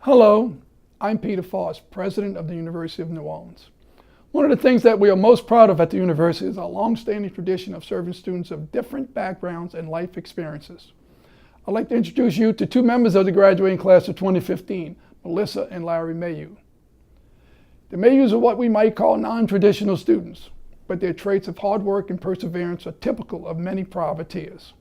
Hello, I'm Peter Foss, President of the University of New Orleans. One of the things that we are most proud of at the university is our long-standing tradition of serving students of different backgrounds and life experiences. I'd like to introduce you to two members of the graduating class of 2015, Melissa and Larry Mayeaux. The Mayeaux are what we might call non-traditional students, but their traits of hard work and perseverance are typical of many privateers.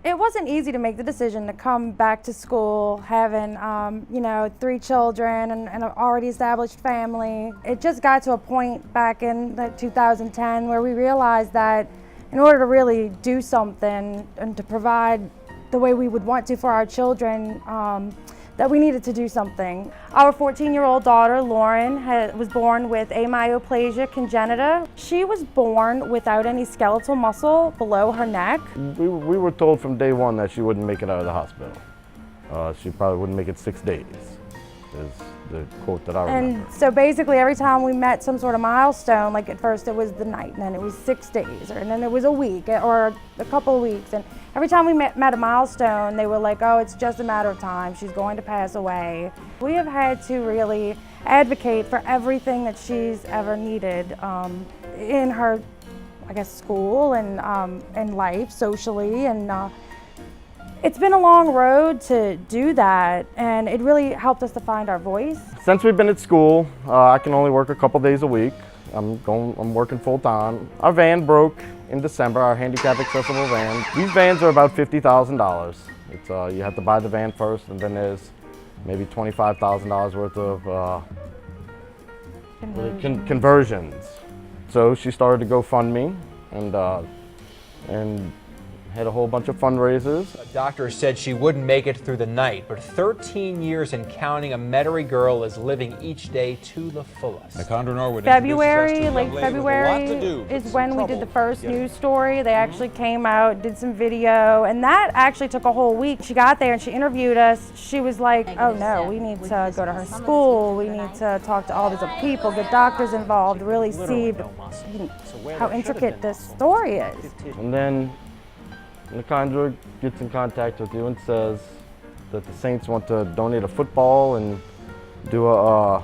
It wasn't easy to make the decision to come back to school having, 3 children and an already established family. It just got to a point back in 2010 where we realized that in order to really do something and to provide the way we would want to for our children, that we needed to do something. Our 14-year-old daughter, Lauren, was born with amyoplasia congenita. She was born without any skeletal muscle below her neck. We were told from day one that she wouldn't make it out of the hospital. She probably wouldn't make it 6 days, is the quote that I remember. And so basically every time we met some sort of milestone, like at first it was the night, and then it was 6 days, and then it was a week or a couple of weeks. And every time we met a milestone, they were like, oh, it's just a matter of time. She's going to pass away. We have had to really advocate for everything that she's ever needed in her, school and life, socially. And it's been a long road to do that, and it really helped us to find our voice. Since we've been at school, I can only work a couple days a week. I'm working full time. Our van broke in December, our handicap accessible van. These vans are about $50,000. It's you have to buy the van first, and then there's maybe $25,000 worth of conversions. So she started to GoFundMe and had a whole bunch of fundraisers. A doctor said she wouldn't make it through the night, but 13 years and counting, a Metairie girl is living each day to the fullest. Late February is when we did the first news story. They actually came out, did some video, and that actually took a whole week. She got there and she interviewed us. She was like, oh no, we need to go to her school. We need to talk to all these other people, get doctors involved, really see how intricate this story is. And then Nakandra gets in contact with you and says that the Saints want to donate a football and do a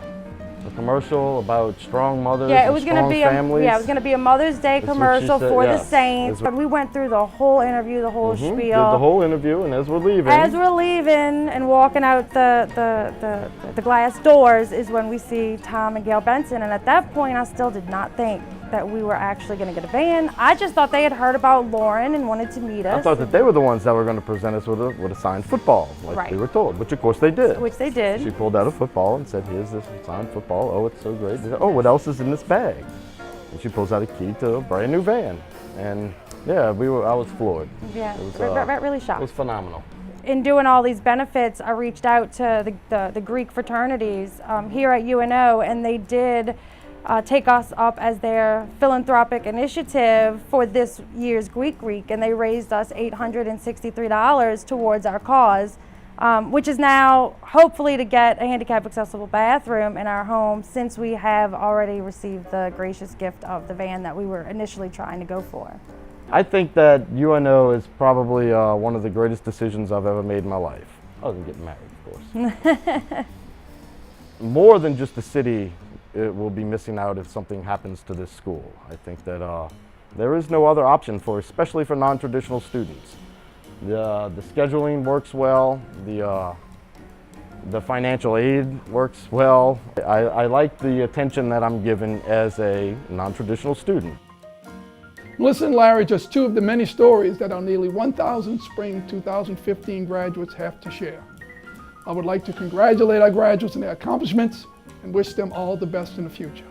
commercial about strong mothers and strong families. It was going to be a Mother's Day commercial for the Saints. But we went through the whole interview, the whole spiel. Did the whole interview, and as we're leaving and walking out the glass doors is when we see Tom and Gail Benson. And at that point, I still did not think that we were actually going to get a van. I just thought they had heard about Lauren and wanted to meet us. I thought that they were the ones that were going to present us with a signed football, like we were told, which of course they did. Which they did. She pulled out a football and said, here's this signed football. Oh, it's so great. Oh, what else is in this bag? And she pulls out a key to a brand new van. And yeah, I was floored. Yeah, it was really shocked. It was phenomenal. In doing all these benefits, I reached out to the Greek fraternities here at UNO, and they did take us up as their philanthropic initiative for this year's Greek Week, and they raised us $863 towards our cause, which is now hopefully to get a handicap accessible bathroom in our home, since we have already received the gracious gift of the van that we were initially trying to go for. I think that UNO is probably one of the greatest decisions I've ever made in my life, other than getting married, of course. More than just the city, it will be missing out if something happens to this school. I think that there is no other option especially for non-traditional students. The scheduling works well, the financial aid works well. I like the attention that I'm given as a non-traditional student. Melissa and Larry are just two of the many stories that our nearly 1,000 spring 2015 graduates have to share. I would like to congratulate our graduates on their accomplishments and wish them all the best in the future.